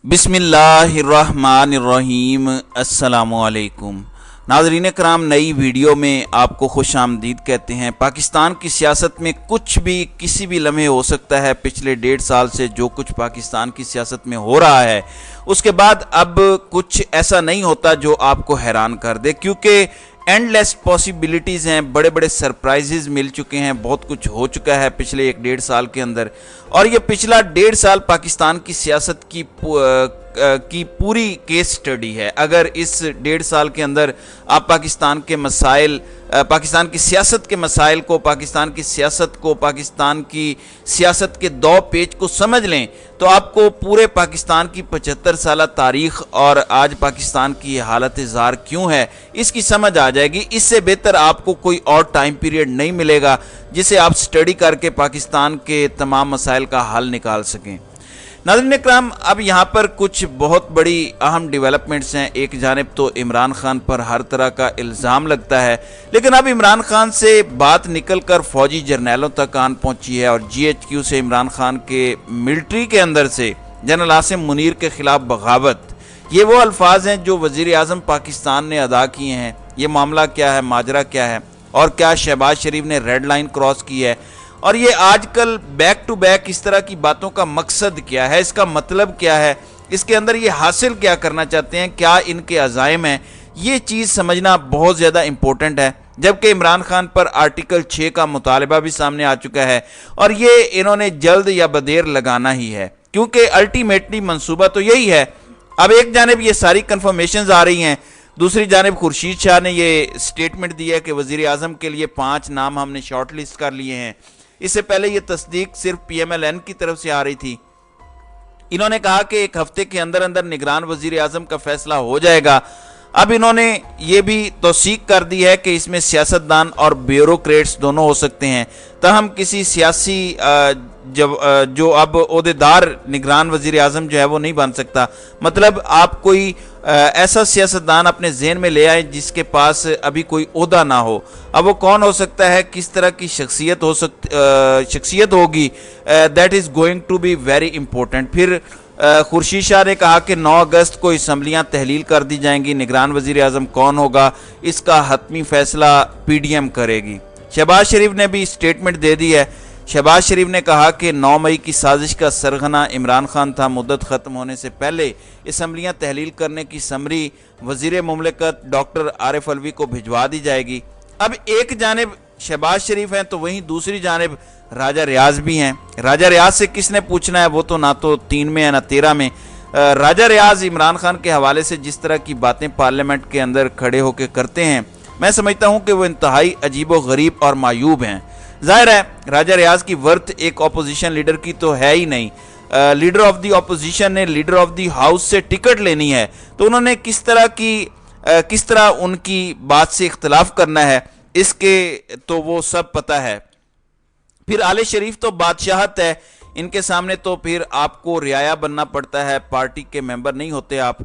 बिस्मिल्लाहिर्रहमानिर्रहीम। अस्सलामुअलैकुम नाज़रीन कराम, नई वीडियो में आपको खुश आमदीद कहते हैं। पाकिस्तान की सियासत में कुछ भी किसी भी लम्हे हो सकता है। पिछले 1.5 साल से जो कुछ पाकिस्तान की सियासत में हो रहा है उसके बाद अब कुछ ऐसा नहीं होता जो आपको हैरान कर दे, क्योंकि एंडलेस पॉसिबिलिटीज़ हैं, बड़े बड़े सरप्राइजेज मिल चुके हैं, बहुत कुछ हो चुका है पिछले 1.5 साल के अंदर। और ये पिछला 1.5 साल पाकिस्तान की सियासत की पूरी केस स्टडी है। अगर इस 1.5 साल के अंदर आप पाकिस्तान के मसाइल, पाकिस्तान की सियासत के मसाइल को, पाकिस्तान की सियासत के दो पेज को समझ लें तो आपको पूरे पाकिस्तान की 75 साल तारीख़ और आज पाकिस्तान की हालत ज़ार क्यों है इसकी समझ आ जाएगी। इससे बेहतर आपको कोई और टाइम पीरियड नहीं मिलेगा जिसे आप स्टडी करके पाकिस्तान के तमाम मसाइल का हल निकाल सकें। नाज़रीन इकराम, अब यहाँ पर कुछ बहुत बड़ी अहम डेवलपमेंट्स हैं। एक जानिब तो इमरान खान पर हर तरह का इल्ज़ाम लगता है, लेकिन अब इमरान खान से बात निकल कर फौजी जर्नैलों तक आन पहुँची है और GHQ से इमरान खान के मिलिट्री के अंदर से जनरल आसिम मुनीर के ख़िलाफ़ बगावत, ये वो अल्फाज हैं जो वज़ीर आज़म पाकिस्तान ने अदा किए हैं। ये मामला क्या है, माजरा क्या है, और क्या शहबाज शरीफ ने रेड लाइन क्रॉस की है, और ये आजकल बैक टू बैक इस तरह की बातों का मकसद क्या है, इसका मतलब क्या है, इसके अंदर ये हासिल क्या करना चाहते हैं, क्या इनके अज़ाइम हैं, ये चीज़ समझना बहुत ज़्यादा इम्पोर्टेंट है। जबकि इमरान खान पर आर्टिकल 6 का मुतालबा भी सामने आ चुका है और ये इन्होंने जल्द या बदेर लगाना ही है, क्योंकि अल्टीमेटली मंसूबा तो यही है। अब एक जानिब ये सारी कन्फर्मेशंस आ रही हैं, दूसरी जानिब खुर्शीद शाह ने ये स्टेटमेंट दिया है कि वज़ीर आज़म के लिए 5 नाम हमने शॉर्ट लिस्ट कर लिए हैं। इससे पहले ये तस्दीक सिर्फ PMLN की तरफ से आ रही थी। इन्होंने कहा कि 1 हफ्ते के अंदर अंदर निगरान वज़ीर आज़म का फैसला हो जाएगा। अब इन्होंने ये भी तौसीक कर दी है कि इसमें सियासतदान और ब्यूरोक्रेट्स दोनों हो सकते हैं। तहम किसी सियासी जो अब ओहदेदार निगरान वज़ीर आज़म जो है वो नहीं बन सकता। मतलब आप कोई ऐसा सियासतदान अपने जहन में ले आए जिसके पास अभी कोई ओहदा ना हो। अब वो कौन हो सकता है, किस तरह की शख्सियत होगी, that is going to be very important. फिर खुर्शीद शाह ने कहा कि 9 अगस्त को असम्बलियाँ तहलील कर दी जाएंगी, निगरान वज़ीर आज़म कौन होगा इसका हतमी फैसला PDM करेगी। शहबाज शरीफ ने भी स्टेटमेंट दे दी है। शहबाज शरीफ ने कहा कि 9 मई की साजिश का सरगना इमरान खान था। मुद्दत ख़त्म होने से पहले असम्बलियाँ तहलील करने की समरी वज़ीर मुमलिकत डॉक्टर आरिफ अलवी को भिजवा दी जाएगी। अब एक जानिब शहबाज शरीफ हैं तो वहीं दूसरी जानिब राजा रियाज भी हैं। राजा रियाज से किसने पूछना है, वो तो ना तो 3 में है ना 13 में। राजा रियाज इमरान खान के हवाले से जिस तरह की बातें पार्लियामेंट के अंदर खड़े होकर करते हैं, मैं समझता हूँ कि वो इंतहाई अजीब व गरीब और मायूब हैं। जाहिर है राजा रियाज की वर्थ एक अपोजिशन लीडर की तो है ही नहीं। लीडर ऑफ दी अपोजिशन ने लीडर ऑफ दी हाउस से टिकट लेनी है तो उन्होंने किस तरह उनकी बात से इख्तलाफ करना है इसके तो वो सब पता है। फिर आले शरीफ तो बादशाहत है, इनके सामने तो फिर आपको रियाया बनना पड़ता है। पार्टी के मेंबर नहीं होते आप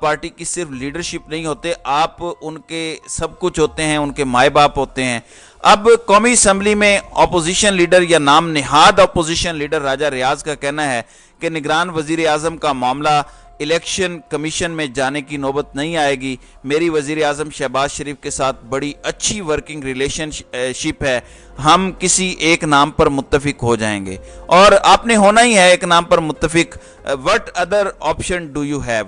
पार्टी की सिर्फ लीडरशिप नहीं होते, आप उनके सब कुछ होते हैं, उनके माए बाप होते हैं। अब कौमी असम्बली में अपोजिशन लीडर या नाम निहाद अपोजिशन लीडर राजा रियाज का कहना है कि निगरान वज़ीर आज़म का मामला इलेक्शन कमीशन में जाने की नौबत नहीं आएगी। मेरी वज़ीर आज़म शहबाज शरीफ के साथ बड़ी अच्छी वर्किंग रिलेशनशिप है, हम किसी एक नाम पर मुत्तफिक हो जाएंगे और आपने होना ही है एक नाम पर मुत्तफिक। What other option do you have.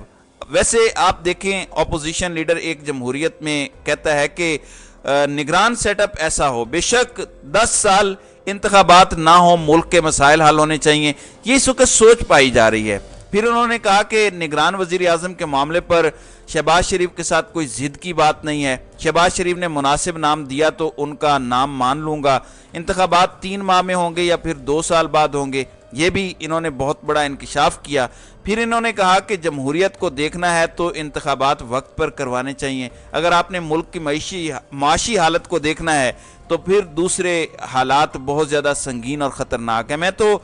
वैसे आप देखें, अपोजिशन लीडर एक जमहूरियत में कहता है कि निगरान सेटअप ऐसा हो, बेशक 10 साल इंतखाबात ना हो, मुल्क के मसाइल हल होने चाहिए, ये इस वक्त सोच पाई जा रही है। फिर उन्होंने कहा कि निगरान वज़ीर आज़म के मामले पर शहबाज शरीफ के साथ कोई ज़िद की बात नहीं है। शहबाज शरीफ ने मुनासिब नाम दिया तो उनका नाम मान लूँगा। इंतखाबात 3 माह में होंगे या फिर 2 साल बाद होंगे, ये भी इन्होंने बहुत बड़ा इंकशाफ किया। फिर इन्होंने कहा कि जमहूरियत को देखना है तो इंतखाबात वक्त पर करवाने चाहिए। अगर आपने मुल्क की माशी हालत को देखना है तो फिर दूसरे हालात बहुत ज़्यादा संगीन और ख़तरनाक है। मैं तो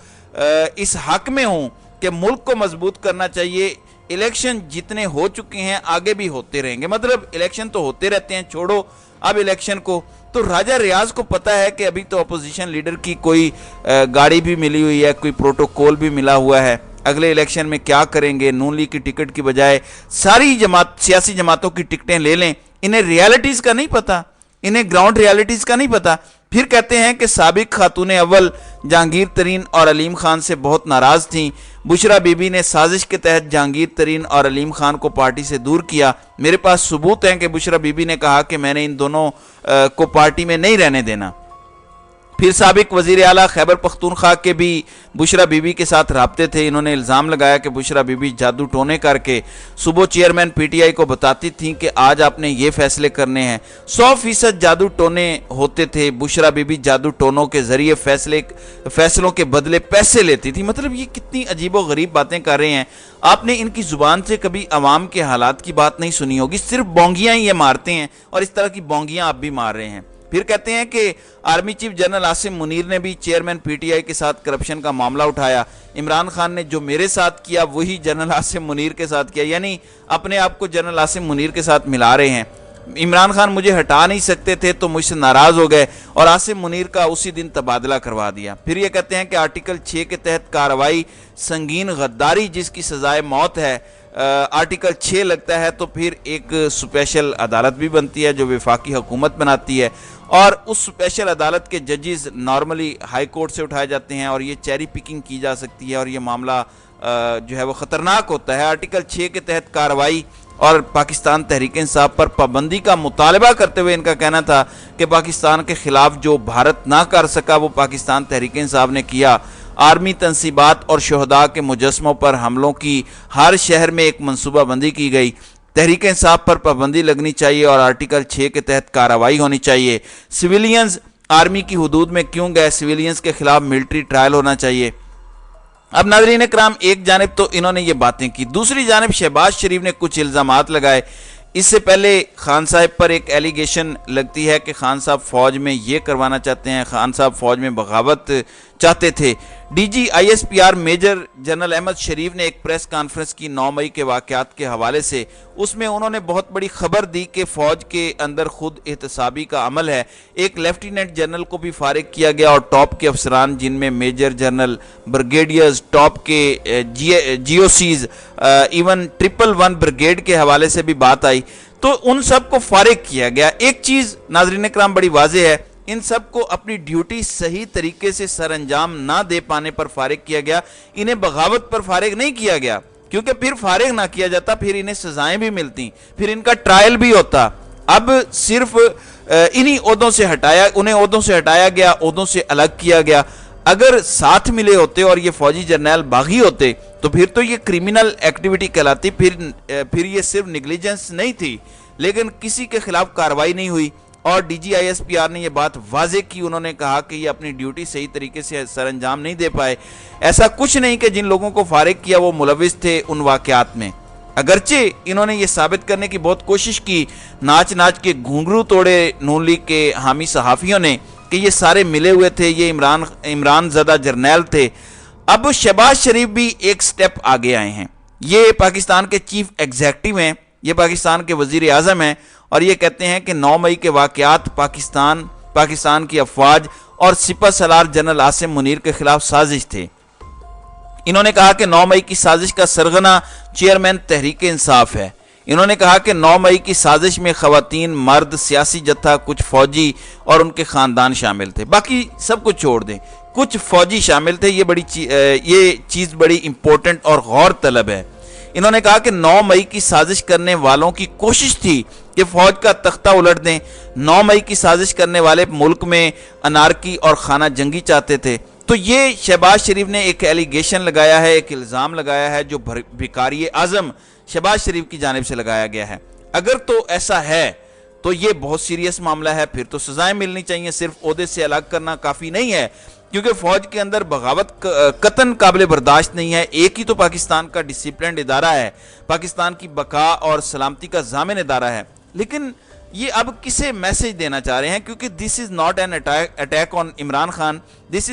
इस हक़ में हूँ कि मुल्क को मजबूत करना चाहिए। इलेक्शन जितने हो चुके हैं आगे भी होते रहेंगे, मतलब इलेक्शन तो होते रहते हैं, छोड़ो अब इलेक्शन को। तो राजा रियाज को पता है कि अभी तो अपोजिशन लीडर की कोई गाड़ी भी मिली हुई है, कोई प्रोटोकॉल भी मिला हुआ है, اگلے الیکشن میں کیا کریں گے، نون لیگ کی ٹکٹ کی بجائے ساری سیاسی جماعتوں کی ٹکٹیں لے لیں. انہیں ریالٹیز کا نہیں پتا، انہیں گراؤنڈ ریالٹیز کا نہیں پتا. پھر کہتے ہیں کہ سابق خاتون اول جہانگیر ترین اور علیم خان سے بہت ناراض تھیں. بشرا بی بی نے سازش کے تحت جہانگیر ترین اور علیم خان کو پارٹی سے دور کیا. میرے پاس ثبوت ہیں کہ بشرا بی بی نے کہا کہ میں نے ان دونوں کو پارٹی میں نہیں رہنے دینا. پھر سابق وزیر اعلیٰ خیبر پختونخوا کے بھی بشرا بی بی کے ساتھ رابطے تھے. انہوں نے الزام لگایا کہ بشرا بی بی جادو ٹونے کر کے صوبہ چیئرمین پی ٹی آئی کو بتاتی تھیں کہ آج آپ نے یہ فیصلے کرنے ہیں. 100% جادو ٹونے ہوتے تھے. بشرا بی بی جادو ٹونوں کے ذریعے فیصلوں کے بدلے پیسے لیتی تھی. مطلب یہ کتنی عجیب و غریب باتیں کر رہے ہیں. آپ نے ان کی زبان سے کبھی عوام کے حالات کی بات نہیں سنی ہوگی. صرف بونگیاں ہی یہ مارتے ہیں اور اس طرح کی بونگیاں آپ بھی مار رہے ہیں. پھر کہتے ہیں کہ army chief general Asim Munir نے بھی چیئرمین پی ٹی آئی کے ساتھ کرپشن کا معاملہ اٹھایا. عمران خان نے جو میرے ساتھ کیا وہی جنرل عاصم منیر کے ساتھ کیا. یعنی اپنے آپ کو جنرل عاصم منیر کے ساتھ ملا رہے ہیں. عمران خان مجھے ہٹا نہیں سکتے تھے تو مجھ سے ناراض ہو گئے اور عاصم منیر کا اسی دن تبادلہ کروا دیا. پھر یہ کہتے ہیں کہ آرٹیکل 6 کے تحت کارروائی سنگین غداری جس کی سزائے موت ہے. آرٹیکل 6 لگتا ہے تو پھر ایک سپیشل عدالت بھی بنتی ہے جو وفاقی حکومت بناتی ہے اور اس سپیشل عدالت کے ججز نارملی ہائی کورٹ سے اٹھائے جاتے ہیں اور یہ چیری پکنگ کی جا سکتی ہے اور یہ معاملہ جو ہے وہ خطرناک ہوتا ہے. آرٹیکل 6 کے تحت کارروائی اور پاکستان تحریک انصاف پر پابندی کا مطالبہ کرتے ہوئے ان کا کہنا تھا کہ پاکستان کے خلاف جو بھارت نہ کر سکا وہ پاکستان تحریک انصاف نے کیا. آرمی تنصیبات اور شہداء کے مجسموں پر حملوں کی ہر شہر میں ایک منصوبہ بندی کی گئی. تحریک انصاف پر پابندی لگنی چاہیے اور آرٹیکل 6 کے تحت کارروائی ہونی چاہیے. سویلینز آرمی کی حدود میں کیوں گئے؟ سویلینز کے خلاف ملٹری ٹرائل ہونا چاہیے. اب ناظرین اکرام، ایک جانب تو انہوں نے یہ باتیں کی، دوسری جانب شہباز شریف نے کچھ الزامات لگائے. اس سے پہلے خان صاحب پر ایک ایلیگیشن لگتی ہے کہ خان صاحب فوج میں یہ کروانا چاہتے ہیں، خان صاحب فوج میں بغاوت چاہتے تھے. D G I S P R major general Ahmed Sharif نے ایک پریس کانفرنس کی 9 مئی کے واقعات کے حوالے سے. اس میں انہوں نے بہت بڑی خبر دی کہ فوج کے اندر خود احتسابی کا عمل ہے. ایک لیفٹیننٹ جنرل کو بھی فارغ کیا گیا اور ٹاپ کے افسران جن میں میجر جنرل، بریگیڈیئرز، ٹاپ کے جی او سیز، ایون 111 بریگیڈ کے حوالے سے بھی بات آئی تو ان سب کو فارغ کیا گیا. ایک چیز ناظرین کرام بڑی واضح ہے، ان سب کو اپنی ڈیوٹی صحیح طریقے سے سر انجام نہ دے پانے پر فارغ کیا گیا. انہیں بغاوت پر فارغ نہیں کیا گیا کیونکہ پھر فارغ نہ کیا جاتا پھر انہیں سزائیں بھی ملتی، پھر ان کا ٹرائل بھی ہوتا. اب صرف انہی عہدوں سے انہیں عہدوں سے ہٹایا گیا، عہدوں سے الگ کیا گیا. اگر ساتھ ملے ہوتے اور یہ فوجی جرنیل باغی ہوتے تو پھر تو یہ کرمنل ایکٹیویٹی کہلاتی، پھر یہ صرف نیگلیجنس نہیں تھی. لیکن کسی کے خلاف کارروائی نہیں ہوئی اور D G I S P R نے یہ بات واضح کی. انہوں نے کہا کہ یہ اپنی ڈیوٹی صحیح طریقے سے سر انجام نہیں دے پائے. ایسا کچھ نہیں کہ جن لوگوں کو فارغ کیا وہ ملوث تھے ان واقعات میں، اگرچہ انہوں نے یہ ثابت کرنے کی بہت کوشش کی، ناچ کے گھنگرو توڑے نون لیگ کے حامی صحافیوں نے کہ یہ سارے ملے ہوئے تھے، یہ عمران زدہ جرنیل تھے. اب شہباز شریف بھی ایک سٹیپ آگے آئے ہیں. یہ پاکستان کے چیف ایگزیکٹو ہیں، یہ پاکستان کے وزیر اعظم ہیں اور یہ کہتے ہیں کہ 9 مئی کے واقعات پاکستان کی افواج اور سپہ سالار جنرل عاصم منیر کے خلاف سازش تھے. انہوں نے کہا کہ 9 مئی کی سازش کا سرغنہ چیئرمین تحریک انصاف ہے. انہوں نے کہا کہ 9 مئی کی سازش میں خواتین، مرد، سیاسی جتھا، کچھ فوجی اور ان کے خاندان شامل تھے. باقی سب کچھ چھوڑ دیں، کچھ فوجی شامل تھے. یہ چیز بڑی امپورٹنٹ اور غور طلب ہے. انہوں نے کہا کہ 9 مئی کی سازش کرنے والوں کی کوشش تھی کہ فوج کا تختہ الٹ دیں. 9 مئی کی سازش کرنے والے ملک میں انارکی اور خانہ جنگی چاہتے تھے. تو یہ شہباز شریف نے ایک ایلیگیشن لگایا ہے، ایک الزام لگایا ہے جو بھکاری اعظم شہباز شریف کی جانب سے لگایا گیا ہے. اگر تو ایسا ہے تو یہ بہت سیریس معاملہ ہے، پھر تو سزائیں ملنی چاہیے. صرف عہدے سے الگ کرنا کافی نہیں ہے کیونکہ فوج کے اندر بغاوت قطعاً قابل برداشت نہیں ہے. ایک ہی تو پاکستان کا ڈسپلنڈ ادارہ ہے، پاکستان کی بقا اور سلامتی کا ضامن ادارہ ہے. لیکن یہ اب کسے میسج دینا چاہ رہے ہیں؟ کیونکہ this is not an attack on Imran Khan. This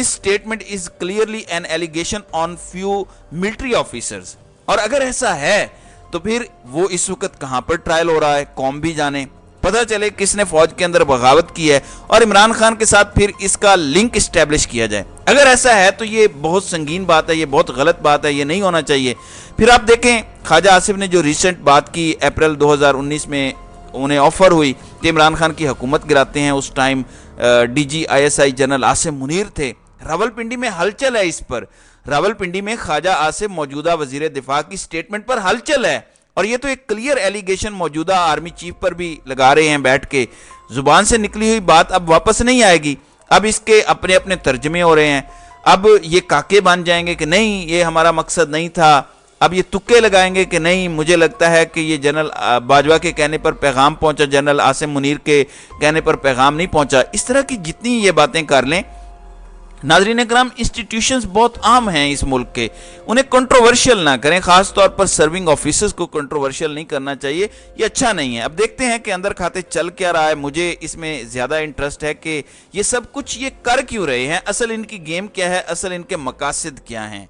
statement is clearly an allegation on few military officers. اور اگر ایسا ہے تو پھر وہ اس وقت کہاں پر ٹرائل ہو رہا ہے قوم بھی جانے. पता चले किसने फौज के अंदर बगावत की है और इमरान खान के साथ फिर इसका लिंक इस्टेब्लिश किया जाए। अगर ऐसा है तो ये बहुत संगीन बात है, ये बहुत गलत बात है, ये नहीं होना चाहिए। फिर आप देखें ख्वाजा आसिफ ने जो रिसेंट बात की, अप्रैल 2019 में उन्हें ऑफर हुई कि इमरान खान की हुकूमत गिराते हैं। उस time DGISI general Asim Munir थे। रावलपिंडी में हलचल है इस पर, रावलपिंडी में ख्वाजा आसिफ मौजूदा वजीर दिफा की स्टेटमेंट पर हलचल है, और ये तो एक क्लियर एलिगेशन मौजूदा आर्मी चीफ पर भी लगा रहे हैं बैठ के। जुबान से निकली हुई बात अब वापस नहीं आएगी, अब इसके अपने अपने तर्जमे हो रहे हैं। अब ये काके बन जाएंगे कि नहीं ये हमारा मकसद नहीं था, अब ये तुक्के लगाएंगे कि नहीं मुझे लगता है कि ये जनरल बाजवा के कहने पर पैगाम पहुंचा, जनरल आसिम मुनीर के कहने पर पैगाम नहीं पहुंचा। इस तरह की जितनी ये बातें कर लें, नाज़रीन इकराम, इंस्टीट्यूशंस बहुत आम हैं इस मुल्क के, उन्हें कंट्रोवर्शियल ना करें, खास तौर पर सर्विंग ऑफिसर्स को कंट्रोवर्शियल नहीं करना चाहिए, ये अच्छा नहीं है। अब देखते हैं कि अंदर खाते चल क्या रहा है। मुझे इसमें ज़्यादा इंटरेस्ट है कि ये सब कुछ ये कर क्यों रहे हैं, असल इनकी गेम क्या है, असल इनके मकासद क्या हैं।